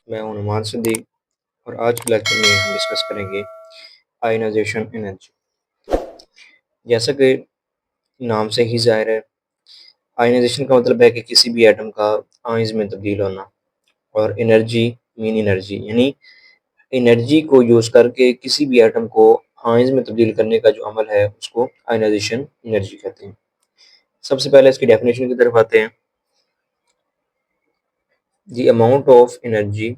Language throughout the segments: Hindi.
मैं हूं नुमान सिद्दीक और आज के लेक्चर में हम डिस्कस करेंगे आयनाइजेशन एनर्जी। जैसा कि नाम से ही जाहिर है, आयनाइजेशन का मतलब है कि किसी भी एटम का आयंस में तब्दील होना, और एनर्जी मीन एनर्जी यानी एनर्जी को यूज़ करके किसी भी एटम को आयंस में तब्दील करने का जो अमल है उसको आयनाइजेशन एनर्जी कहते हैं। सबसे पहले इसकी डेफिनेशन की तरफ आते हैं। The amount of energy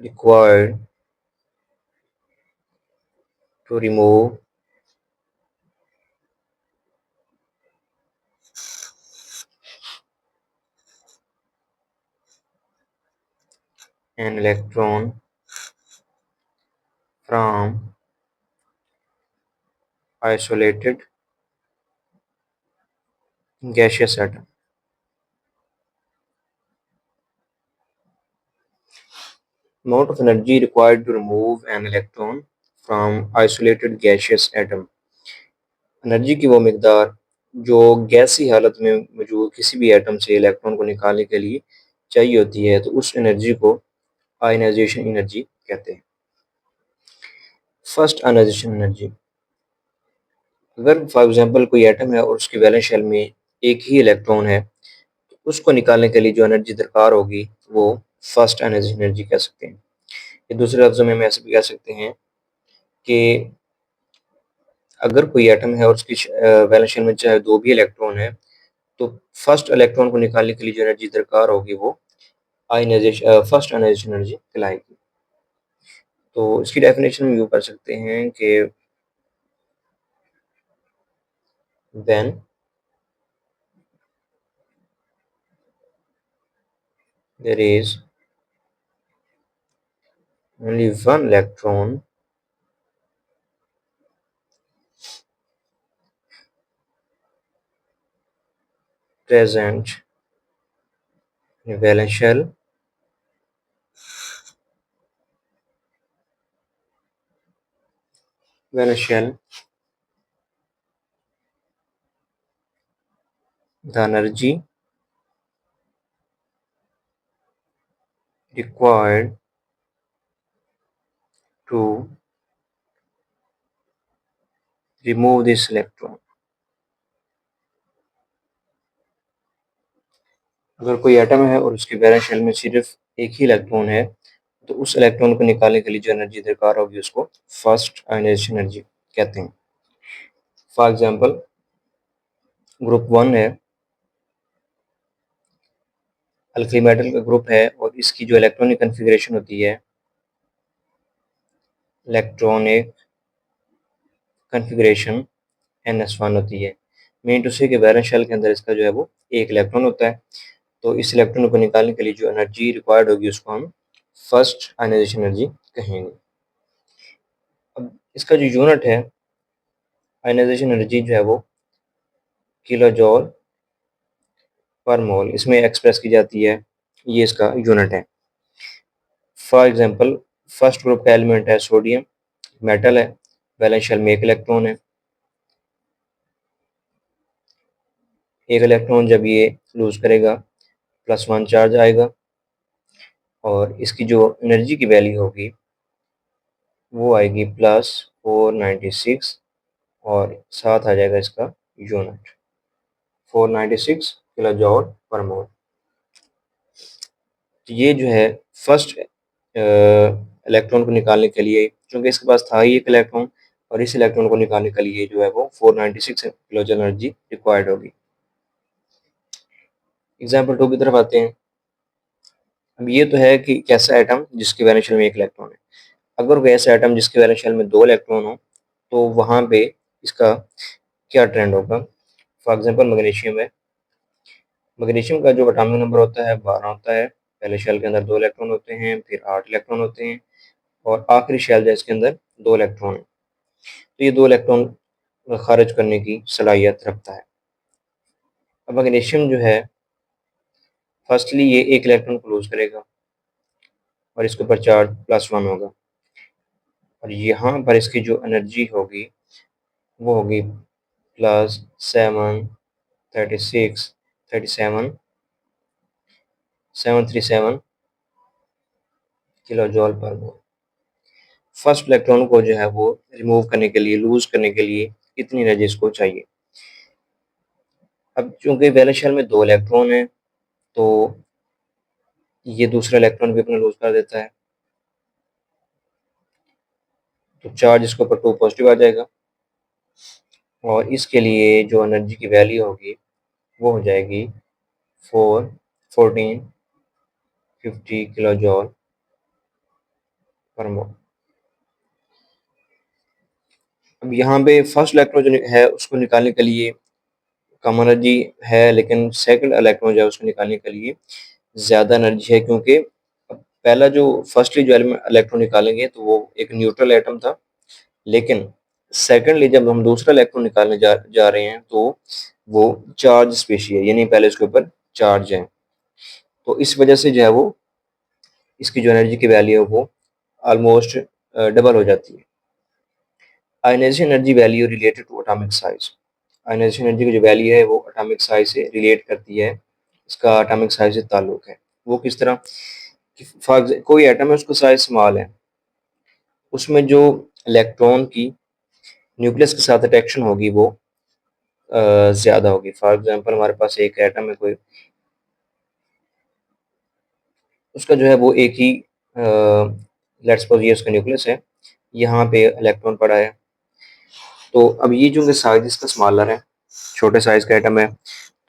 required to remove an electron from isolated gaseous atom। Amount of energy required to remove an electron from isolated gaseous atom। Energy की वो मिकदार जो गैसी हालत में मौजूद किसी भी एटम से इलेक्ट्रॉन को निकालने के लिए चाहिए होती है, तो उस एनर्जी को आयनाइजेशन एनर्जी कहते हैं। फर्स्ट आयनाइजेशन एनर्जी, अगर फॉर एग्जांपल कोई एटम है और उसकी वैलेंस शेल में एक ही इलेक्ट्रॉन है, तो उसको निकालने के लिए जो एनर्जी दरकार होगी वो फर्स्ट आयनाइजेशन एनर्जी कह सकते हैं। ये दूसरे लफ्ज़ों में हम ऐसे भी कह सकते हैं कि अगर कोई एटम है और उसकी वैलेंस शेल में चाहे दो भी इलेक्ट्रॉन है, तो फर्स्ट इलेक्ट्रॉन को निकालने के लिए जो एनर्जी दरकार होगी वो आयनाइजेशन फर्स्ट आयनाइजेशन एनर्जी कहलाएगी। तो इसकी डेफिनेशन हम यूँ कर सकते हैं कि when there is only one electron present in valence shell, the energy required to remove this electron। अगर कोई एटम है और उसके वैलेंस शेल में सिर्फ एक ही इलेक्ट्रॉन है, तो उस इलेक्ट्रॉन को निकालने के लिए जो एनर्जी दरकार होगी उसको फर्स्ट आयनाइजेशन एनर्जी कहते हैं। फॉर एग्जांपल, ग्रुप वन है, अल्कली मेटल का ग्रुप है और इसकी जो इलेक्ट्रॉनिक कन्फिग्रेशन होती है, इलेक्ट्रॉनिक कन्फिग्रेशन NS1 होती है। मीन टू से कि वैलेंस शेल के अंदर इसका जो है वो एक इलेक्ट्रॉन होता है। तो इस इलेक्ट्रॉन को निकालने के लिए जो एनर्जी रिक्वायर्ड होगी उसको हम फर्स्ट आयनाइजेशन एनर्जी कहेंगे। अब इसका जो यूनिट है आयनाइजेशन एनर्जी जो है वो किलो जॉल पर मोल इसमें एक्सप्रेस की जाती है, ये इसका यूनिट है। फॉर एग्जांपल, फर्स्ट ग्रुप का एलिमेंट है सोडियम, मेटल है, वैलेंस शेल में एक इलेक्ट्रॉन है। एक इलेक्ट्रॉन जब ये लूज करेगा +1 चार्ज आएगा और इसकी जो एनर्जी की वैल्यू होगी वो आएगी +496 और साथ आ जाएगा इसका यूनिट 496 किलो जॉल पर मोल। तो ये जो है फर्स्ट इलेक्ट्रॉन को निकालने के लिए, चूंकि इसके पास था ही एक इलेक्ट्रॉन, और इस इलेक्ट्रॉन को निकालने के लिए जो है वो 496 किलो जॉल एनर्जी रिक्वायर्ड होगी। एग्जाम्पल 2 की तरफ आते हैं। अब ये तो है कि कैसा एटम जिसके वैलेंस शेल में एक इलेक्ट्रॉन है। अगर कोई ऐसा एटम जिसके वैलेंस शेल में दो इलेक्ट्रॉन हो, तो वहाँ पे इसका क्या ट्रेंड होगा। फॉर एग्जांपल, मैग्नीशियम है, मैग्नीशियम का जो एटॉमिक नंबर होता है 12 होता है। पहले शेल के अंदर दो इलेक्ट्रॉन होते हैं, फिर 8 इलेक्ट्रॉन होते हैं और आखिरी शेल जो है इसके अंदर दो इलेक्ट्रॉन है। तो ये दो इलेक्ट्रॉन खारिज करने की सलाहियत रखता है। अब मैग्नीशियम जो है, फर्स्टली ये एक इलेक्ट्रॉन को लूज करेगा और इसके ऊपर चार्ज +1 होगा, और यहाँ पर इसकी जो एनर्जी होगी वो होगी प्लस 736 37 737 किलो जॉल पर मोल। फर्स्ट इलेक्ट्रॉन को जो है वो रिमूव करने के लिए, लूज करने के लिए इतनी एनर्जी इसको चाहिए। अब चूंकि वैलेंस शेल में 2 इलेक्ट्रॉन हैं, तो ये दूसरा इलेक्ट्रॉन भी अपना लूज कर देता है, तो चार्ज इसके ऊपर 2 पॉजिटिव आ जाएगा, और इसके लिए जो एनर्जी की वैल्यू होगी वो हो जाएगी 1450 किलो जॉल पर मोल। अब यहाँ पे फर्स्ट इलेक्ट्रॉन जो है उसको निकालने के लिए कम एनर्जी है, लेकिन सेकंड इलेक्ट्रॉन जो है उसको निकालने के लिए ज़्यादा एनर्जी है, क्योंकि पहला जो फर्स्टली जो इलेक्ट्रॉन निकालेंगे तो वो एक न्यूट्रल एटम था, लेकिन सेकंडली जब हम दूसरा इलेक्ट्रॉन निकालने जा रहे हैं तो वो चार्ज स्पेशी है, यानी पहले उसके ऊपर चार्ज है, तो इस वजह से जो है वो इसकी जो एनर्जी की वैल्यू है वो ऑलमोस्ट डबल हो जाती है। Ionization energy value related to atomic size. Ionization energy की जो वैल्यू है वो एटॉमिक साइज से रिलेट करती है, इसका एटॉमिक साइज से ताल्लुक है। वो किस तरह कि कोई एटम है उसका साइज स्मॉल है, उसमें जो इलेक्ट्रॉन की न्यूक्लियस के साथ अट्रैक्शन होगी वो ज़्यादा होगी। फॉर एग्जांपल हमारे पास एक एटम है कोई, उसका जो है वो एक ही लेट्स सपोज ये उसका न्यूक्लियस है, यहाँ पे इलेक्ट्रॉन पड़ा है, तो अब ये जो साइज इसका स्मॉलर है, छोटे साइज का एटम है,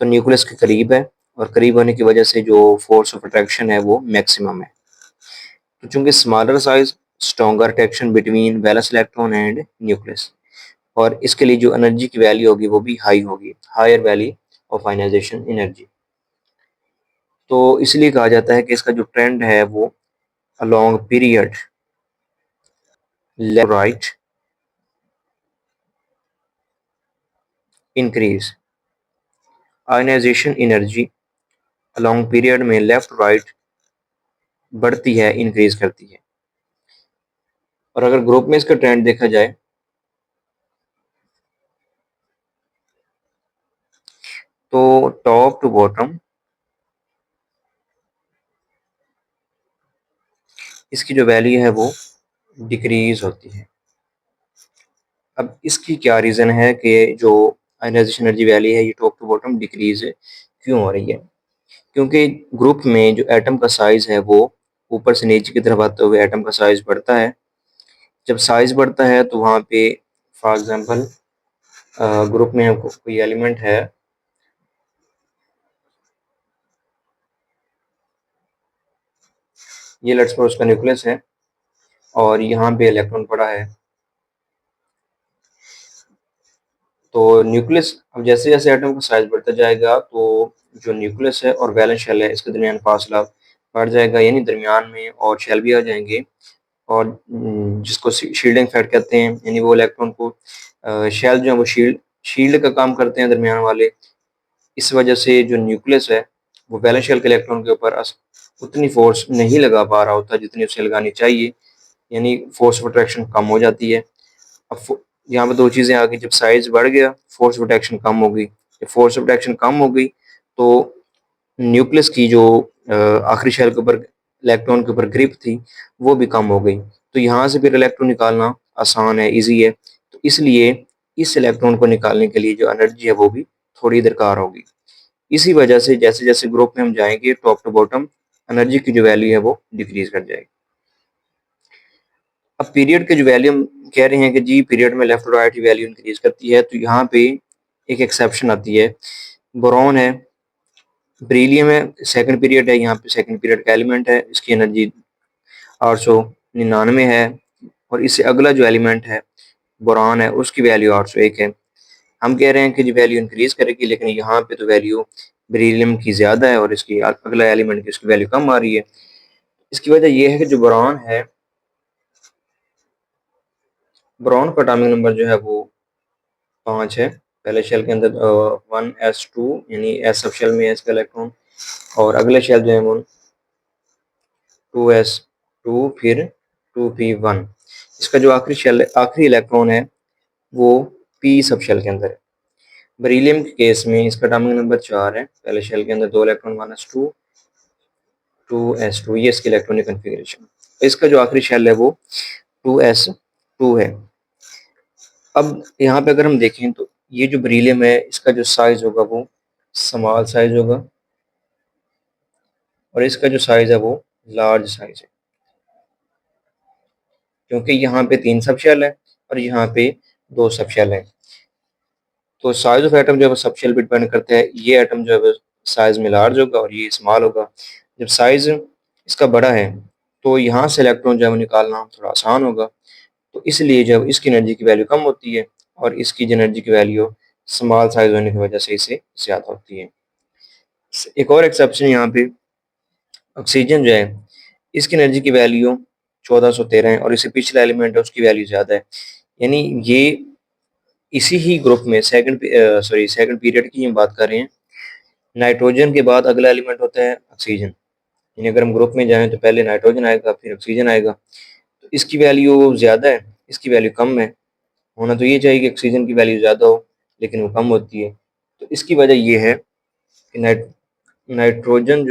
तो न्यूक्लियस के करीब है, और करीब होने की वजह से जो फोर्स ऑफ अट्रैक्शन है वो मैक्सिमम है। तो चूंकि smaller size, stronger attraction between valence electron and nucleus, और इसके लिए जो एनर्जी की वैल्यू होगी वो भी हाई होगी, higher value of ionization energy. तो इसलिए कहा जाता है कि इसका जो ट्रेंड है वो along period left right increase, ionization energy along period में लेफ्ट राइट बढ़ती है, इंक्रीज करती है। और अगर ग्रुप में इसका ट्रेंड देखा जाए तो टॉप टू बॉटम इसकी जो वैल्यू है वो डिक्रीज होती है। अब इसकी क्या रीज़न है कि जो आयनाइजेशन एनर्जी वैल्यू है ये टॉप टू बॉटम डिक्रीज क्यों हो रही है? क्योंकि ग्रुप में जो एटम का साइज है वो ऊपर से नीचे की तरफ आते हुए एटम का साइज बढ़ता है। जब साइज बढ़ता है तो वहाँ पे फॉर एग्जांपल ग्रुप में कोई एलिमेंट है, ये लेट्स सपोज उसका न्यूक्लियस है, और यहाँ पे इलेक्ट्रॉन पड़ा है, तो न्यूक्लियस अब जैसे जैसे एटम का साइज बढ़ता जाएगा तो जो न्यूक्लियस है और वैलेंस शेल है इसके दरमियान फासला बढ़ जाएगा, यानी दरमियान में और शेल भी आ जाएंगे, और जिसको शील्डिंग इफेक्ट कहते हैं, यानी वो इलेक्ट्रॉन को शेल जो है वो शील्ड शील्ड का काम करते हैं दरमियान वाले। इस वजह से जो न्यूक्लियस है वो वैलेंस शेल के इलेक्ट्रॉन के ऊपर उतनी फोर्स नहीं लगा पा रहा होता जितनी उसे लगानी चाहिए, यानी फोर्स ऑफ अट्रैक्शन कम हो जाती है। अब यहाँ पे दो चीज़ें आ गई, जब साइज बढ़ गया फोर्स ऑफ अट्रैक्शन कम हो गई, जब फोर्स ऑफ अट्रैक्शन कम हो गई तो न्यूक्लियस की जो आखिरी शेल के ऊपर इलेक्ट्रॉन के ऊपर ग्रिप थी वो भी कम हो गई, तो यहाँ से फिर इलेक्ट्रॉन निकालना आसान है, इजी है, तो इसलिए इस इलेक्ट्रॉन को निकालने के लिए जो एनर्जी है वो भी थोड़ी दरकार होगी। इसी वजह से जैसे जैसे ग्रुप में हम जाएंगे टॉप टू बॉटम एनर्जी की जो वैल्यू है वो डिक्रीज कर जाएगी। अब पीरियड के जो वैल्यू हम कह रहे हैं कि जी पीरियड में लेफ्ट और राइट की वैल्यू इंक्रीज करती है, तो यहाँ पे एक एक्सेप्शन आती है। बोरॉन है, बेरिलियम है, सेकंड पीरियड है, यहाँ पे सेकंड पीरियड का एलिमेंट है, इसकी एनर्जी 899 है, और इससे अगला जो एलिमेंट है बोरॉन है उसकी वैल्यू 801 है। हम कह रहे हैं कि जी वैल्यू इंक्रीज करेगी, लेकिन यहाँ पे तो वैल्यू बेरिलियम की ज़्यादा है और इसकी अगला एलिमेंट की उसकी वैल्यू कम आ रही है। इसकी वजह यह है कि जो बोरॉन है, बोरॉन का एटॉमिक नंबर जो है वो 5 है, पहले शेल के अंदर 1s2 यानी एस सब शेल में है इसका इलेक्ट्रॉन, और अगले शेल जो है वो 2s2 फिर 2p1। इसका जो आखिरी शेल आखिरी इलेक्ट्रॉन है वो p सब शेल के अंदर है। बेरिलियम के केस में इसका एटॉमिक नंबर 4 है, पहले शेल के अंदर 2 इलेक्ट्रॉन, 1s2 2s2, ये इसकी इलेक्ट्रॉनिक कॉन्फ़िगरेशन। इसका जो आखिरी शेल है वो 2s2 है। अब यहाँ पे अगर हम देखें तो ये जो बेरिलियम है इसका जो साइज होगा वो स्मॉल साइज होगा और इसका जो साइज है वो लार्ज साइज है, क्योंकि यहाँ पे 3 सब शेल है और यहाँ पे 2 सब शेल है। तो साइज ऑफ एटम जो है सब शेल पे डिपेंड करता है। ये एटम जो है साइज में लार्ज होगा और ये स्मॉल होगा। जब साइज इसका बड़ा है तो यहाँ से इलेक्ट्रॉन जो है वो निकालना थोड़ा आसान होगा, तो इसलिए जब इसकी एनर्जी की वैल्यू कम होती है और इसकी जो एनर्जी की वैल्यू स्मॉल साइज होने की वजह से इसे ज़्यादा होती है। एक और एक्सेप्शन यहाँ पे ऑक्सीजन जो है इसकी एनर्जी की वैल्यू 1413 है और इससे पिछला एलिमेंट है उसकी वैल्यू ज़्यादा है। यानी ये इसी ही ग्रुप में सेकंड पीरियड की हम बात कर रहे हैं। नाइट्रोजन के बाद अगला एलिमेंट होता है ऑक्सीजन। यानी अगर हम ग्रुप में जाएं तो पहले नाइट्रोजन आएगा फिर ऑक्सीजन आएगा। तो इसकी वैल्यू ज़्यादा है, इसकी वैल्यू कम है। होना तो ये चाहिए कि ऑक्सीजन की वैल्यू ज़्यादा हो, लेकिन वो कम होती है। तो इसकी वजह ये है कि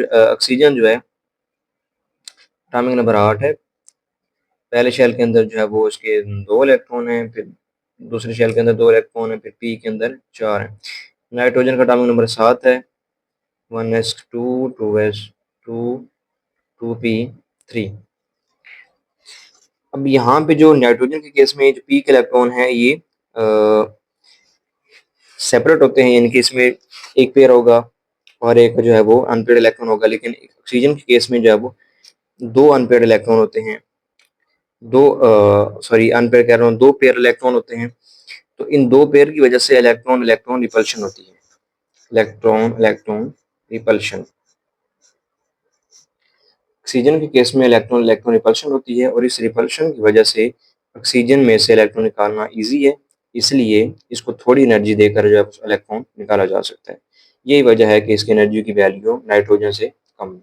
ऑक्सीजन जो है एटॉमिक नंबर 8 है। पहले शेल के अंदर जो है वो इसके 2 इलेक्ट्रॉन हैं, फिर दूसरे शेल के अंदर 2 इलेक्ट्रॉन हैं, फिर पी के अंदर 4 हैं। नाइट्रोजन का एटॉमिक नंबर 7 है, 1s2 2s2 2p3। अब यहाँ पे जो नाइट्रोजन के केस में जो पी के इलेक्ट्रॉन है ये सेपरेट होते हैं, यानी कि इसमें एक पेयर होगा और एक जो है वो अनपेयर्ड इलेक्ट्रॉन होगा। लेकिन ऑक्सीजन के केस में जो है वो 2 अनपेयर्ड इलेक्ट्रॉन होते हैं, अनपेयर कह रहा हूँ, 2 पेयर इलेक्ट्रॉन होते हैं। तो इन 2 पेयर की वजह से इलेक्ट्रॉन इलेक्ट्रॉन रिपल्शन होती है। Electron electron repulsion. ऑक्सीजन के केस में इलेक्ट्रॉन इलेक्ट्रॉन रिपल्शन होती है और इस रिपल्शन की वजह से ऑक्सीजन में से इलेक्ट्रॉन निकालना ईजी है, इसलिए इसको थोड़ी एनर्जी देकर जो है इलेक्ट्रॉन निकाला जा सकता है। यही वजह है कि इसकी एनर्जी की वैल्यू नाइट्रोजन से कम है।